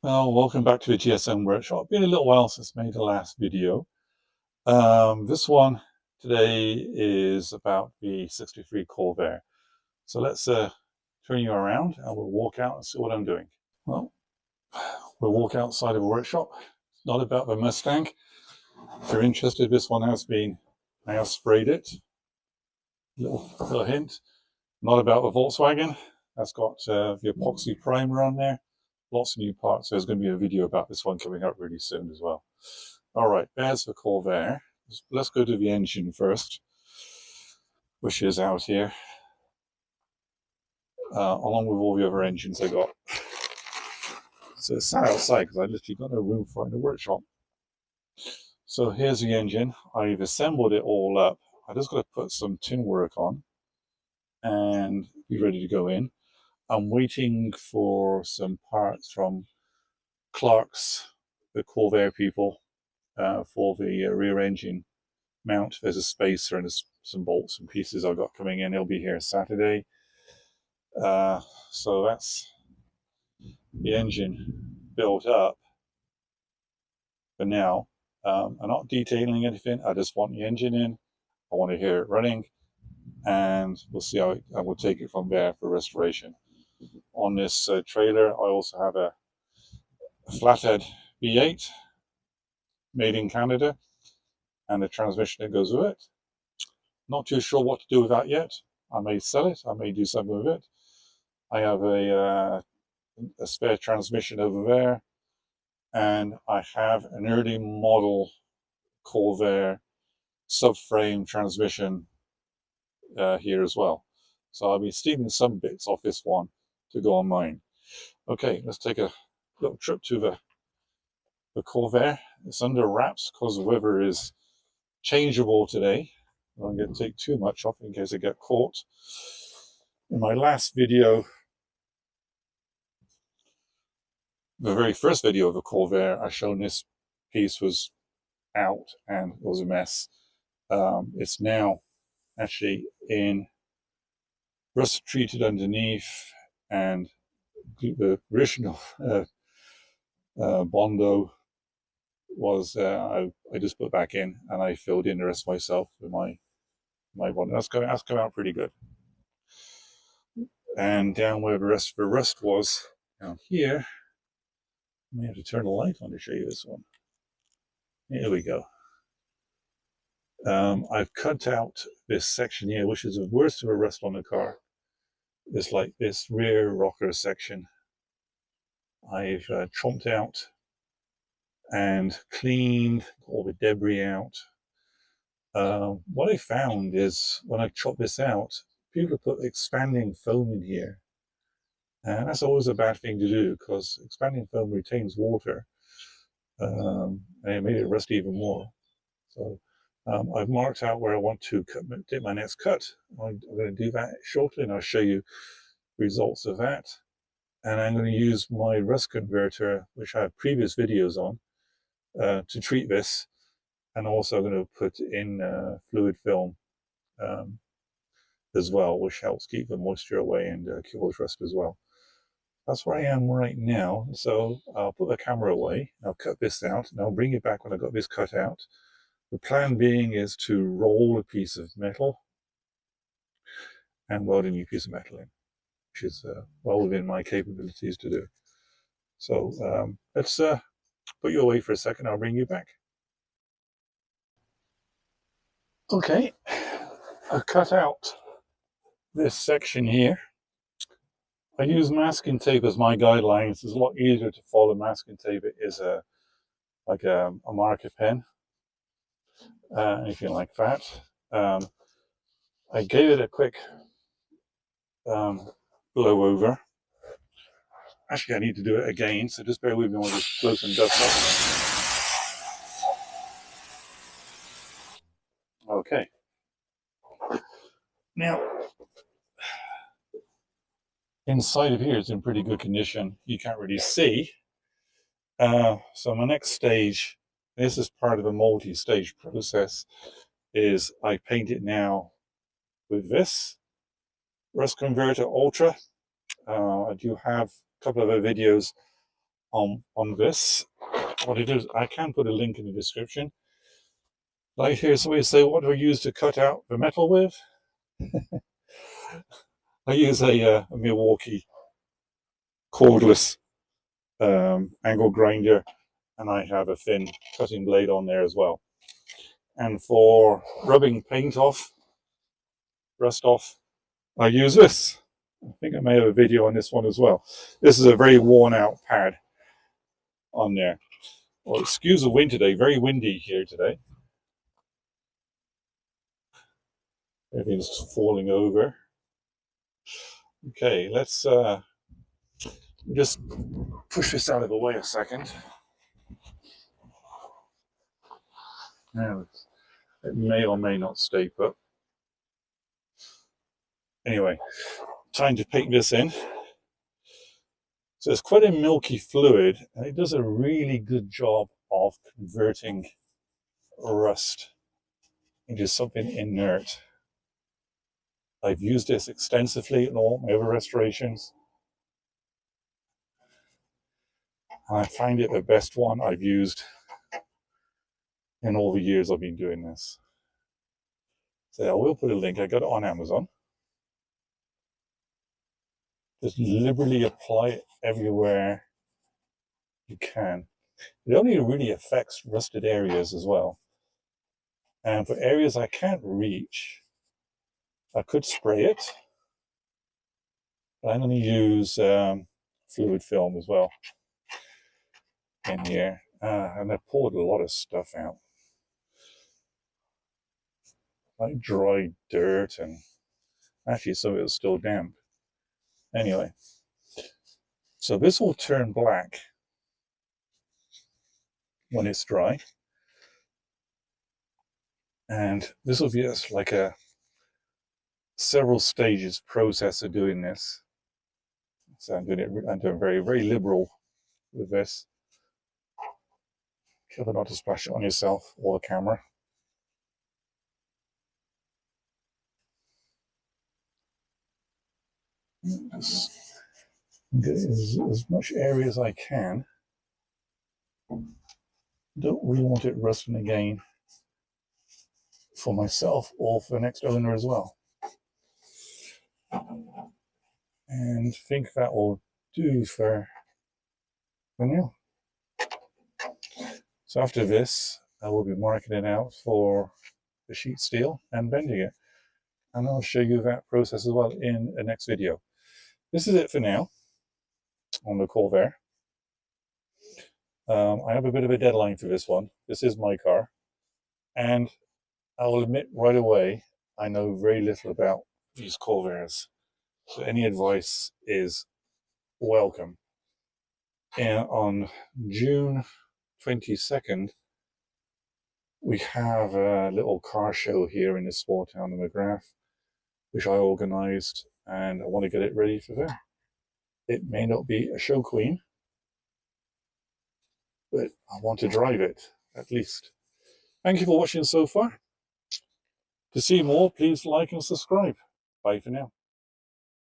Well, welcome back to the GSM workshop. Been a little while since I made the last video. This one today is about the 63 Corvair. So let's turn you around and we'll walk out and see what I'm doing. Well, we'll walk outside of a workshop. It's not about the Mustang. If you're interested, this one I have sprayed it. Little hint. Not about the Volkswagen. That's got the epoxy primer on there. Lots of new parts. There's going to be a video about this one coming up really soon as well. All right, there's the Corvair. Let's go to the engine first, which is out here, along with all the other engines I got. So it's sat outside because I literally got no room for it in the workshop. So here's the engine. I've assembled it all up. I just got to put some tin work on and be ready to go in. I'm waiting for some parts from Clark's, the Corvair people, for the rear engine mount. There's a spacer and some bolts and pieces I've got coming in. They'll be here Saturday. So that's the engine built up for now. I'm not detailing anything. I just want the engine in. I want to hear it running, and we'll see how I will take it from there for restoration. On this trailer, I also have a flathead V8 made in Canada and the transmission that goes with it. Not too sure what to do with that yet. I may sell it. I may do something with it. I have a spare transmission over there, and I have an early model Corvair subframe transmission here as well. So I'll be stealing some bits off this one to go on mine. Okay, let's take a little trip to the Corvair. It's under wraps because the weather is changeable today. I'm going to take too much off in case I get caught. In my last video, the very first video of the Corvair, I shown this piece was out and it was a mess. It's now actually in rust treated underneath, and the original Bondo was I just put back in, and I filled in the rest myself with my Bondo. That's come out pretty good. And down where the rest of the rust was, down here, I may have to turn the light on to show you this one. Here we go. I've cut out this section here, which is the worst of the rust on the car. It's like this rear rocker section. I've chomped out and cleaned all the debris out. What I found is when I chop this out, people put expanding foam in here. And that's always a bad thing to do because expanding foam retains water, and it made it rust even more. So I've marked out where I want to dip my next cut. I'm going to do that shortly, and I'll show you results of that. And I'm going to use my rust converter, which I have previous videos on, to treat this. And also going to put in fluid film as well, which helps keep the moisture away and kills rust as well. That's where I am right now. So I'll put the camera away, I'll cut this out, and I'll bring it back when I've got this cut out. The plan being is to roll a piece of metal and weld a new piece of metal in, which is well within my capabilities to do. So let's put you away for a second. I'll bring you back. Okay, I've cut out this section here. I use masking tape as my guidelines. It's a lot easier to follow masking tape. It is like a marker pen, anything like that. I gave it a quick blow over. Actually, I need to do it again, so just bear with me while I just blow some dust up. Okay. Now, inside of here is in pretty good condition. You can't really see. So my next stage, this is part of a multi-stage process, is I paint it now with this Rust Converter Ultra. I do have a couple of other videos on this. What it is, I can put a link in the description. Like here, somebody say, what do I use to cut out the metal with? I use a Milwaukee cordless angle grinder, and I have a thin cutting blade on there as well. And for rubbing paint off, rust off, I use this. I think I may have a video on this one as well. This is a very worn out pad on there. Well, excuse the wind today, very windy here today. Everything's falling over. Okay, let's just push this out of the way a second. Now, it may or may not stay put. Anyway, time to paint this in. So it's quite a milky fluid, and it does a really good job of converting rust into something inert. I've used this extensively in all my other restorations, and I find it the best one I've used in all the years I've been doing this. So I will put a link. I got it on Amazon. Just liberally apply it everywhere you can. It only really affects rusted areas as well. And for areas I can't reach, I could spray it. But I'm going to use fluid film as well in here. And I poured a lot of stuff out. Like dry dirt, and actually some of it was still damp. Anyway, so this will turn black when it's dry. And this will be just like a several stages process of doing this. So I'm doing very, very liberal with this. Careful not to splash it on yourself or the camera. Just get as much area as I can. Don't really want it rusting again for myself or for the next owner as well. And think that will do for now. So after this, I will be marking it out for the sheet steel and bending it. And I'll show you that process as well in the next video. This is it for now on the Corvair. I have a bit of a deadline for this one. This is my car. And I will admit right away, I know very little about these Corvairs. So any advice is welcome. And on June 22nd, we have a little car show here in this small town of McGrath, which I organised, and I want to get it ready for there. It may not be a show queen, but I want to drive it, at least. Thank you for watching so far. To see more, please like and subscribe. Bye for now.